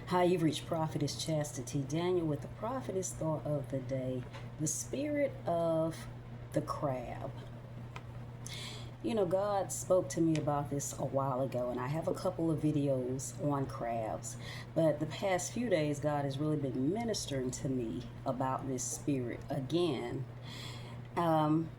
Hi, you've reached Prophetess Chastity Daniel with the Prophetess Thought of the Day, the spirit of the crab. You know, God spoke to me about this a while ago, and I have a couple of videos on crabs. But the past few days, God has really been ministering to me about this spirit again. And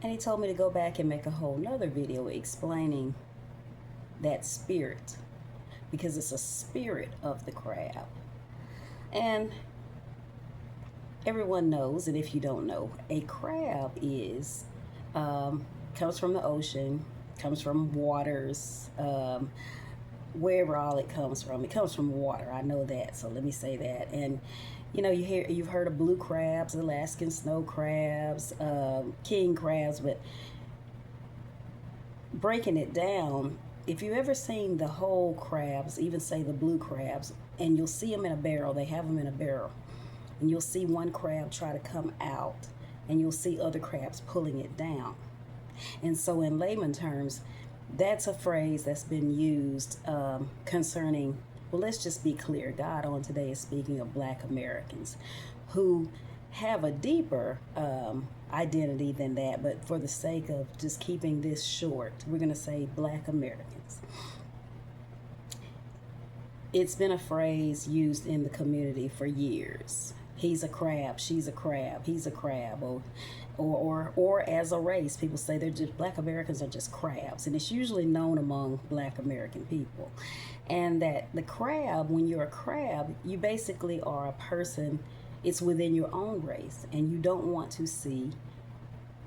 He told me to go back and make a whole nother video explaining that spirit because it's a spirit of the crab. And everyone knows, and if you don't know, a crab is comes from the ocean, comes from waters, wherever all it comes from. It comes from water. I know that, so let me say that. And you know, you've heard of blue crabs, Alaskan snow crabs, king crabs, but breaking it down, if you've ever seen the whole crabs, even say the blue crabs, and you'll see them in a barrel, they have them in a barrel, and you'll see one crab try to come out, and you'll see other crabs pulling it down. And so, in layman terms, that's a phrase that's been used concerning, well, let's just be clear. God on today is speaking of Black Americans who have a deeper identity than that, but for the sake of just keeping this short, we're going to say Black Americans. It's been a phrase used in the community for years. He's a crab, she's a crab, he's a crab, or as a race, people say they're just Black Americans are just crabs, and it's usually known among Black American people. And that the crab, when you're a crab, you basically are a person. It's within your own race, and you don't want to see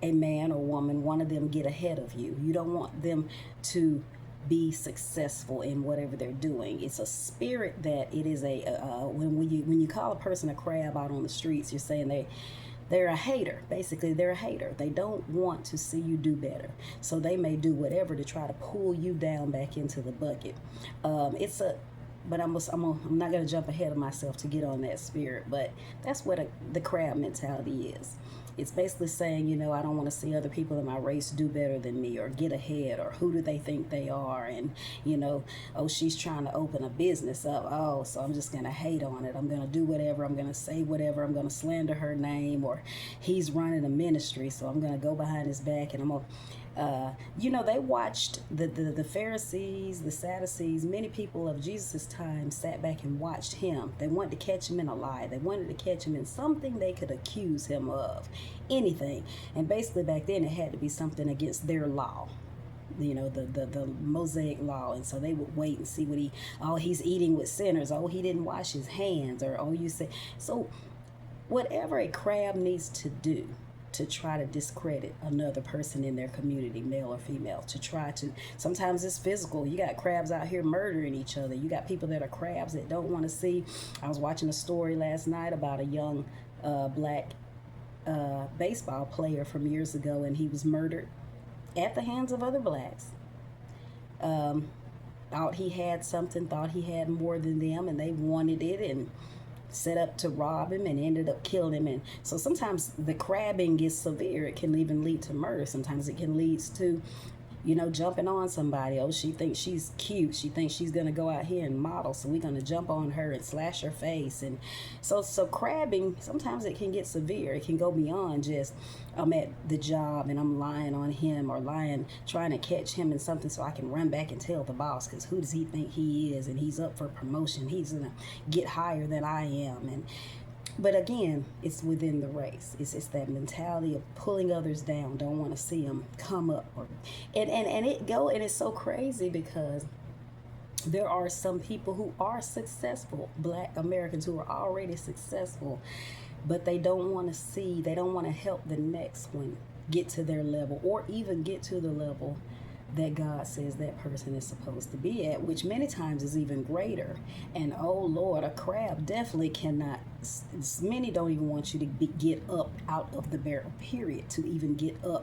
a man or woman, one of them, get ahead of you. You don't want them to be successful in whatever they're doing. It's a spirit that it is a when you call a person a crab out on the streets, you're saying they're a hater. Basically, they're a hater. They don't want to see you do better, so they may do whatever to try to pull you down back into the bucket. But I'm not going to jump ahead of myself to get on that spirit, but that's what the crab mentality is. It's basically saying, you know, I don't want to see other people in my race do better than me or get ahead, or who do they think they are? And, you know, oh, she's trying to open a business up. Oh, so I'm just going to hate on it. I'm going to do whatever. I'm going to say whatever. I'm going to slander her name. Or he's running a ministry, so I'm going to go behind his back and I'm going to you know, they watched the Pharisees, the Sadducees, many people of Jesus' time sat back and watched him. They wanted to catch him in a lie. They wanted to catch him in something they could accuse him of, anything. And basically back then it had to be something against their law, you know, the Mosaic law. And so they would wait and see he's eating with sinners. Oh, he didn't wash his hands. Or, oh, you say. So whatever a crab needs to do to try to discredit another person in their community, male or female, sometimes it's physical. You got crabs out here murdering each other. You got people that are crabs that don't want to see. I was watching a story last night about a young black baseball player from years ago, and he was murdered at the hands of other blacks. Thought he had something, thought he had more than them, and they wanted it, and set up to rob him and ended up killing him. And so sometimes the crabbing gets severe. It can even lead to murder. Sometimes it can lead to, you know, jumping on somebody. Oh, she thinks she's cute. She thinks she's going to go out here and model, so we're going to jump on her and slash her face. And so crabbing, sometimes it can get severe. It can go beyond just, I'm at the job and I'm lying on him, or trying to catch him in something so I can run back and tell the boss, because who does he think he is? And he's up for promotion. He's going to get higher than I am. But again, it's within the race. It's that mentality of pulling others down. Don't want to see them come up. And it's so crazy because there are some people who are successful, Black Americans who are already successful, but they don't want to help the next one get to their level, or even get to the level that God says that person is supposed to be at, which many times is even greater. And oh Lord, a crab definitely cannot, many don't even want you to get up out of the barrel, period, to even get a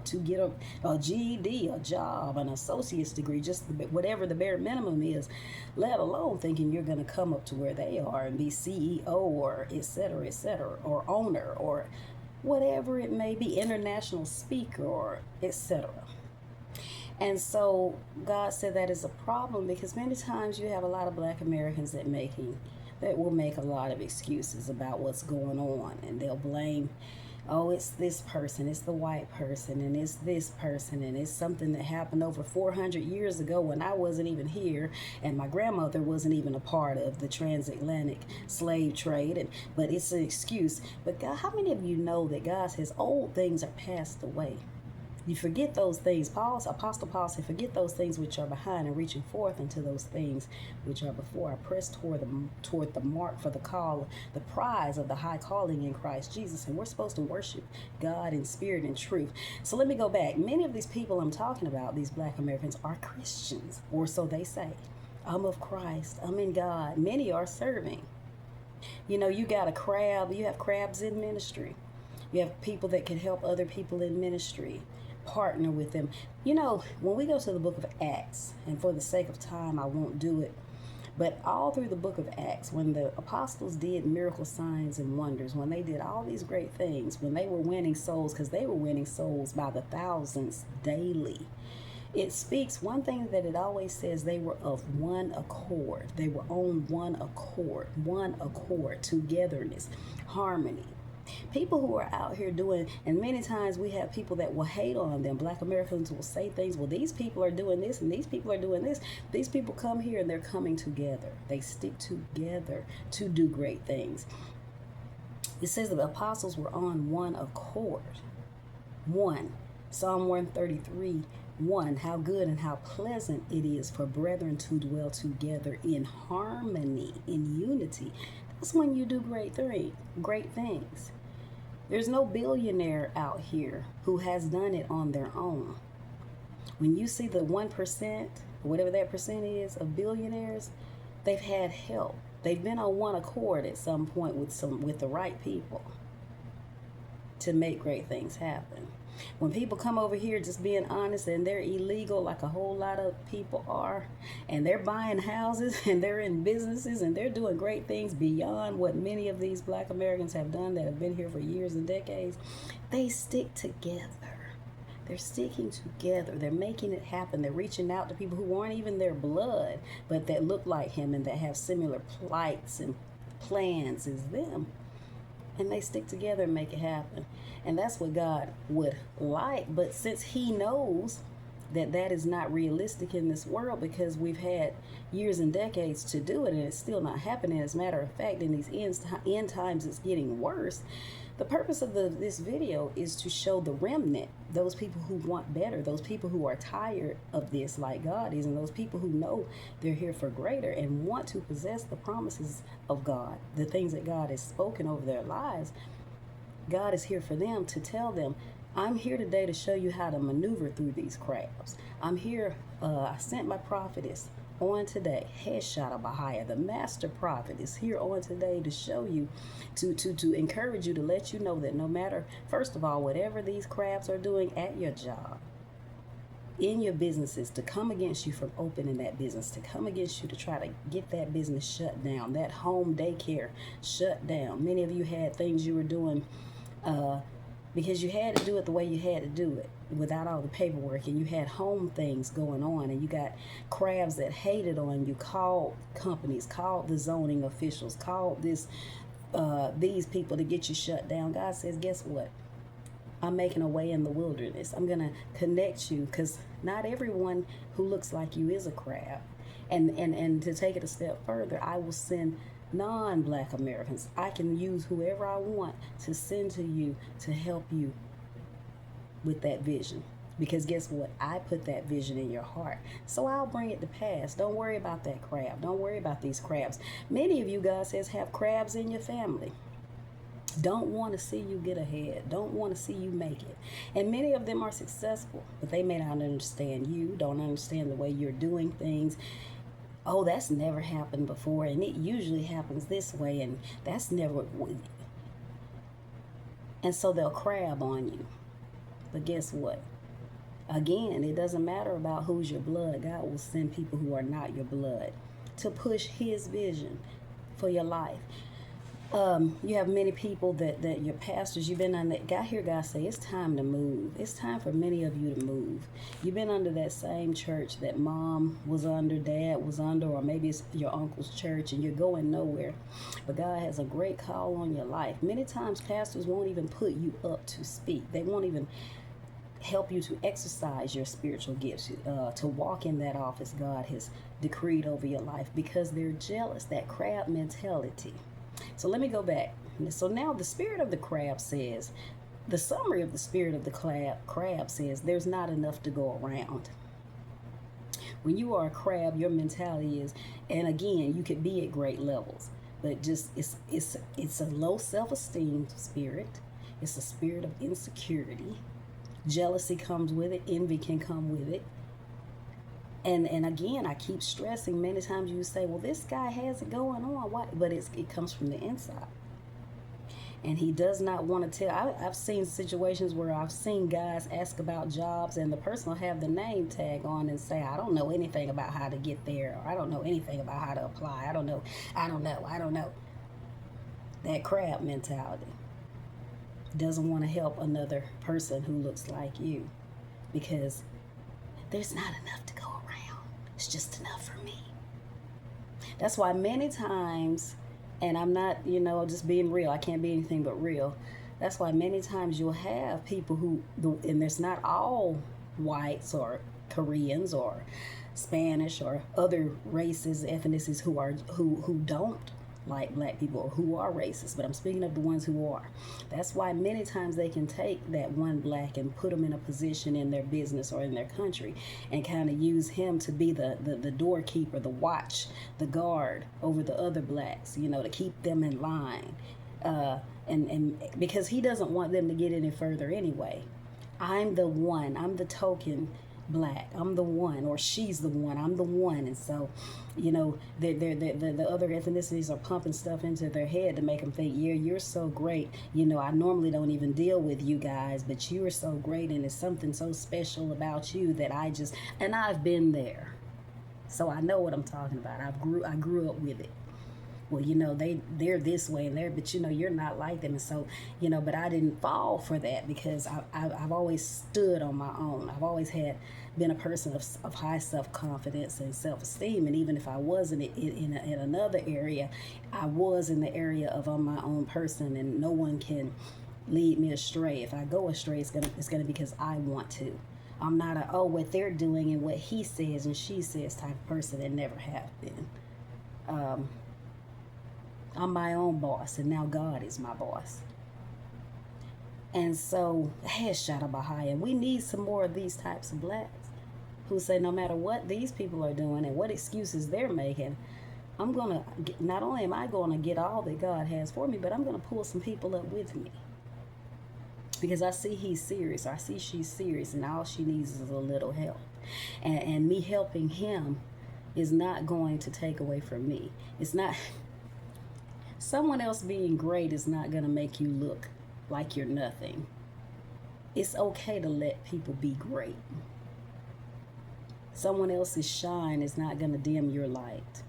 GED, a job, an associate's degree, just whatever the bare minimum is, let alone thinking you're going to come up to where they are and be CEO, or et cetera, or owner, or whatever it may be, international speaker, or et cetera. And so God said that is a problem because many times you have a lot of black Americans that will make a lot of excuses about what's going on, and they'll blame, oh, it's this person, it's the white person, and it's this person, and it's something that happened over 400 years ago when I wasn't even here, and my grandmother wasn't even a part of the transatlantic slave trade. But it's an excuse. But God, how many of you know that God says old things are passed away? You forget those things. Apostle Paul said, forget those things which are behind and reaching forth into those things which are before. I press toward the mark for the call, the prize of the high calling in Christ Jesus. And we're supposed to worship God in spirit and truth. So let me go back. Many of these people I'm talking about, these black Americans, are Christians, or so they say. I'm of Christ. I'm in God. Many are serving. You know, you got a crab. You have crabs in ministry. You have people that can help other people in ministry. Partner with them. You know, when we go to the book of Acts, and for the sake of time, I won't do it, but all through the book of Acts, when the apostles did miracle signs and wonders, when they did all these great things, when they were winning souls, because they were winning souls by the thousands daily, it speaks one thing that it always says: they were of one accord. They were on one accord, togetherness, harmony. People who are out here doing, and many times we have people that will hate on them. Black Americans will say things, well, these people are doing this and these people are doing this. These people come here and they're coming together. They stick together to do great things. It says the apostles were on one accord. One. Psalm 133, 1. How good and how pleasant it is for brethren to dwell together in harmony, in unity. That's when you do great things. There's no billionaire out here who has done it on their own. When you see the 1%, whatever that percent is, of billionaires, they've had help. They've been on one accord at some point with the right people to make great things happen. When people come over here just being honest and they're illegal like a whole lot of people are, and they're buying houses and they're in businesses and they're doing great things beyond what many of these black Americans have done that have been here for years and decades, they stick together. They're sticking together. They're making it happen. They're reaching out to people who aren't even their blood, but that look like him and that have similar plights and plans as them. And they stick together and make it happen. And that's what God would like. But since he knows that that is not realistic in this world, because we've had years and decades to do it and it's still not happening. As a matter of fact, in these end times, it's getting worse. The purpose of this video is to show the remnant, those people who want better, those people who are tired of this like God is, and those people who know they're here for greater and want to possess the promises of God, the things that God has spoken over their lives. God is here for them to tell them, I'm here today to show you how to maneuver through these crabs. I'm here, I sent my prophetess on today, Heshata Bahaya, the master prophet, is here on today to show you, to encourage you, to let you know that no matter, first of all, whatever these crabs are doing at your job, in your businesses, to come against you from opening that business, to come against you to try to get that business shut down, that home daycare shut down. Many of you had things you were doing because you had to do it the way you had to do it without all the paperwork, and you had home things going on, and you got crabs that hated on you, called companies, called the zoning officials, called these people to get you shut down. God says, guess what? I'm making a way in the wilderness. I'm going to connect you, because not everyone who looks like you is a crab. And to take it a step further, I will send non-black Americans. I can use whoever I want to send to you to help you with that vision. Because guess what? I put that vision in your heart. So I'll bring it to pass. Don't worry about that crab. Don't worry about these crabs. Many of you, God says, have crabs in your family. Don't want to see you get ahead. Don't want to see you make it. And many of them are successful, but they may not understand you, don't understand the way you're doing things. Oh, that's never happened before, and it usually happens this way, and that's never. And so they'll crab on you. But guess what? Again, it doesn't matter about who's your blood. God will send people who are not your blood to push his vision for your life. You have many people that your pastors, you've been on that. God, hear God say, it's time to move. It's time for many of you to move. You've been under that same church that mom was under, dad was under, or maybe it's your uncle's church, and you're going nowhere. But God has a great call on your life. Many times pastors won't even put you up to speak. They won't even help you to exercise your spiritual gifts, to walk in that office God has decreed over your life, because they're jealous, that crab mentality. So let me go back. So now the spirit of the crab says, the summary of the spirit of the crab says, there's not enough to go around. When you are a crab, your mentality is, and again, you could be at great levels, but just it's a low self-esteem spirit. It's a spirit of insecurity. Jealousy comes with it. Envy can come with it. And again, I keep stressing, many times you say, well, this guy has it going on. Why? But it comes from the inside. And he does not want to tell. I've seen situations where I've seen guys ask about jobs, and the person will have the name tag on and say, I don't know anything about how to get there, or I don't know anything about how to apply. I don't know. That crab mentality. Doesn't want to help another person who looks like you, because there's not enough to go around. It's just enough for me. That's why many times, and I'm not, just being real. I can't be anything but real. That's why many times you'll have people and there's not all whites or Koreans or Spanish or other races, ethnicities who don't like black people, or who are racist, but I'm speaking of the ones who are. That's why many times they can take that one black and put them in a position in their business or in their country, and kind of use him to be the doorkeeper, the watch, the guard over the other blacks, to keep them in line. And because he doesn't want them to get any further anyway. I'm the token black. I'm the one, or she's the one. I'm the one. And so, the other ethnicities are pumping stuff into their head to make them think, yeah, you're so great. I normally don't even deal with you guys, but you are so great, and it's something so special about you that and I've been there. So I know what I'm talking about. I grew up with it. Well, they're this way and there, but you're not like them. And so, but I didn't fall for that, because I've always stood on my own. I've always been a person of high self-confidence and self-esteem. And even if I wasn't in another area, I was in the area of I'm my own person, and no one can lead me astray. If I go astray, it's gonna be because I want to. I'm not what they're doing and what he says and she says type of person, and never have been. I'm my own boss, and now God is my boss. And so, Shada Bahaya, we need some more of these types of blacks who say, no matter what these people are doing and what excuses they're making, not only am I going to get all that God has for me, but I'm going to pull some people up with me. Because I see he's serious, I see she's serious, and all she needs is a little help. And me helping him is not going to take away from me. It's not... Someone else being great is not going to make you look like you're nothing. It's okay to let people be great. Someone else's shine is not going to dim your light.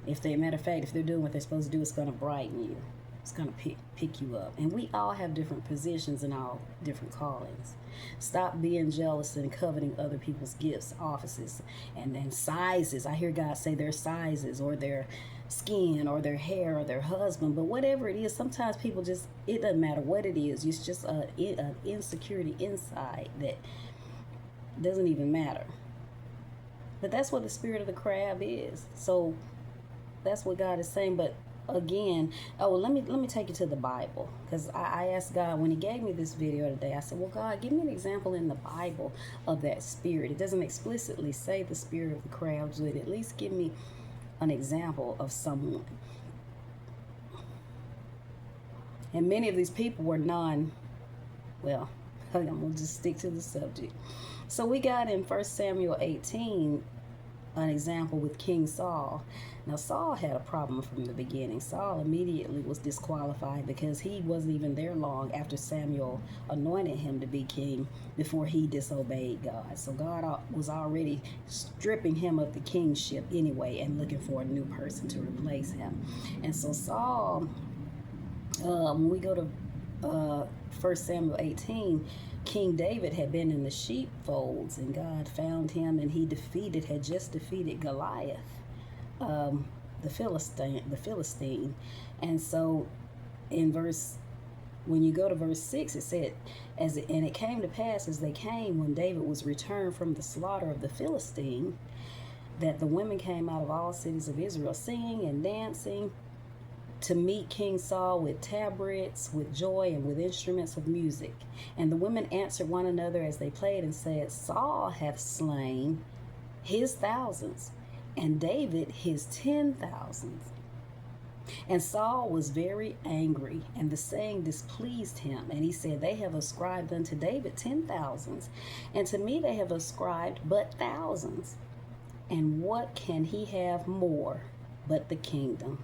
Matter of fact, if they're doing what they're supposed to do, it's going to brighten you. It's going to pick you up. And we all have different positions and all different callings. Stop being jealous and coveting other people's gifts, offices, and sizes. I hear God say their sizes, or their skin, or their hair, or their husband. But whatever it is, sometimes people it doesn't matter what it is. It's just an insecurity inside that doesn't even matter. But that's what the spirit of the crab is. So that's what God is saying. But again, let me take you to the Bible, because I asked God when he gave me this video today. I said, well, God, give me an example in the Bible of that spirit. It doesn't explicitly say the spirit of the crabs, but at least give me an example of someone. And many of these people were I'm gonna just stick to the subject. So we got in 1 Samuel 18, an example with King Saul. Now, Saul had a problem from the beginning. Saul immediately was disqualified because he wasn't even there long after Samuel anointed him to be king before he disobeyed God. So God was already stripping him of the kingship anyway and looking for a new person to replace him. And so Saul, when we go to 1 Samuel 18, King David had been in the sheepfolds, and God found him, and he had just defeated Goliath, the Philistine. And so when you go to verse 6, it said, and it came to pass as they came, when David was returned from the slaughter of the Philistine, that the women came out of all cities of Israel singing and dancing to meet King Saul with tabrets, with joy, and with instruments of music. And the women answered one another as they played and said, Saul hath slain his thousands, and David his 10,000s. And Saul was very angry, and the saying displeased him. And he said, They have ascribed unto David 10,000s, and to me they have ascribed but thousands. And what can he have more but the kingdom?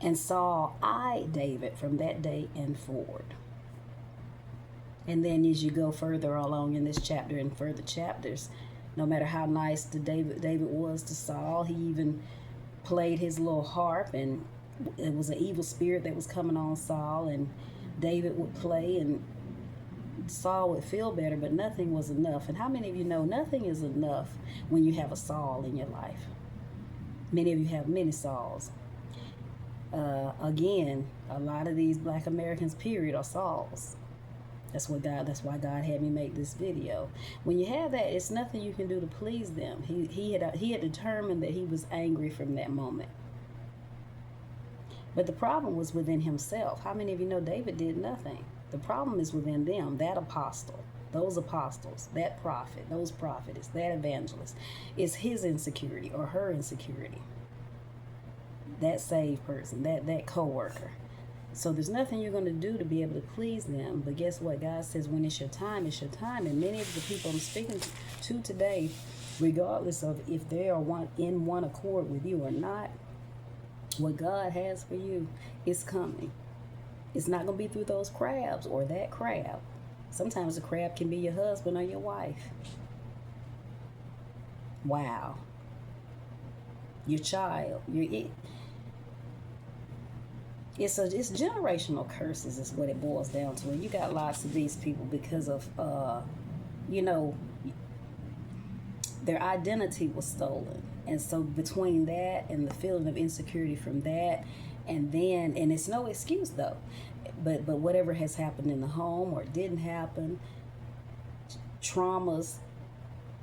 And Saul eyed David from that day and forward. And then as you go further along in this chapter and further chapters, no matter how nice David was to Saul, he even played his little harp, and it was an evil spirit that was coming on Saul, and David would play, and Saul would feel better, but nothing was enough. And how many of you know nothing is enough when you have a Saul in your life? Many of you have many Sauls. Again, a lot of these Black Americans, period, are Sauls. That's why God had me make this video. When you have that, it's nothing you can do to please them. He had determined that he was angry from that moment. But the problem was within himself. How many of you know David did nothing? The problem is within them, that apostle, those apostles, that prophet, those prophetess, that evangelist. It's his insecurity or her insecurity. That saved person, that co-worker. So there's nothing you're going to do to be able to please them. But guess what? God says when it's your time, it's your time. And many of the people I'm speaking to today, regardless of if they are in one accord with you or not, what God has for you is coming. It's not going to be through those crabs or that crab. Sometimes the crab can be your husband or your wife. Wow. Your child. It's generational curses is what it boils down to. And you got lots of these people because of, their identity was stolen. And so between that and the feeling of insecurity from that, and it's no excuse though, but whatever has happened in the home or didn't happen, traumas,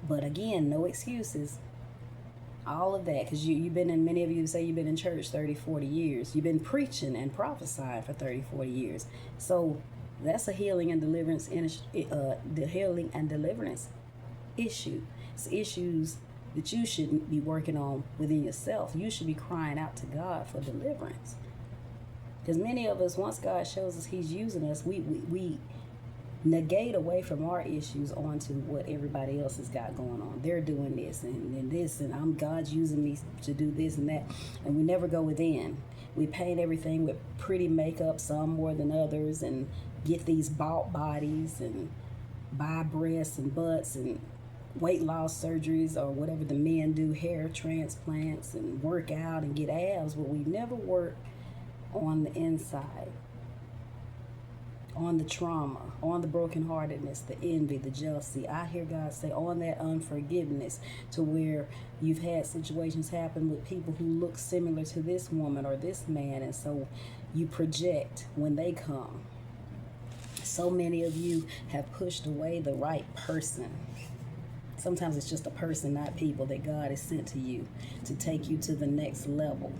but again, no excuses. All of that, because many of you say you've been in church 30, 40 years. You've been preaching and prophesying for 30, 40 years. So that's a healing and deliverance issue. It's issues that you should be working on within yourself. You should be crying out to God for deliverance. Because many of us, once God shows us he's using us, we negate away from our issues onto what everybody else has got going on. They're doing this and this, and God's using me to do this and that. And we never go within. We paint everything with pretty makeup, some more than others, and get these bought bodies and buy breasts and butts and weight loss surgeries or whatever the men do, hair transplants, and work out and get abs, but we never work on the inside, on the trauma, on the brokenheartedness, the envy, the jealousy. I hear God say on that unforgiveness, to where you've had situations happen with people who look similar to this woman or this man, and so you project when they come. So many of you have pushed away the right person. Sometimes it's just a person, not people, that God has sent to you to take you to the next level.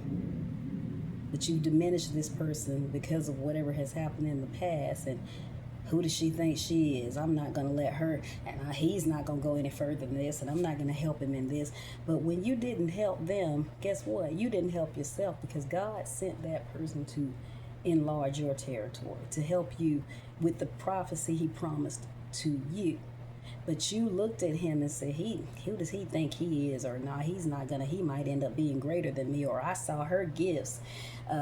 But you diminish this person because of whatever has happened in the past. And who does she think she is? I'm not going to let her, and he's not going to go any further than this, and I'm not going to help him in this. But when you didn't help them, guess what? You didn't help yourself, because God sent that person to enlarge your territory, to help you with the prophecy he promised to you. But you looked at him and said, who does he think he is? Or no, he's not gonna, he might end up being greater than me. Or I saw her gifts.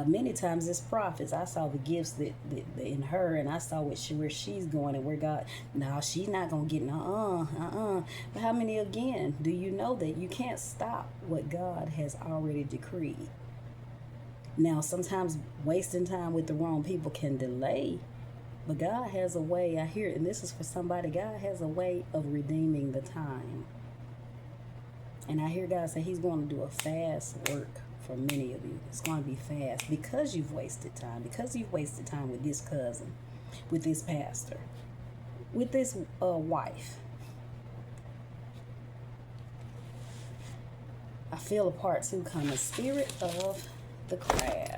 Many times as prophets, I saw the gifts that in her, and I saw where she's going and where God, no, she's not gonna get, But how many again, do you know that you can't stop what God has already decreed? Now, sometimes wasting time with the wrong people can delay, but God has a way, I hear it, and this is for somebody, God has a way of redeeming the time. And I hear God say he's going to do a fast work for many of you. It's going to be fast because you've wasted time, because you've wasted time with this cousin, with this pastor, with this wife. I feel a part two coming, spirit of the crab.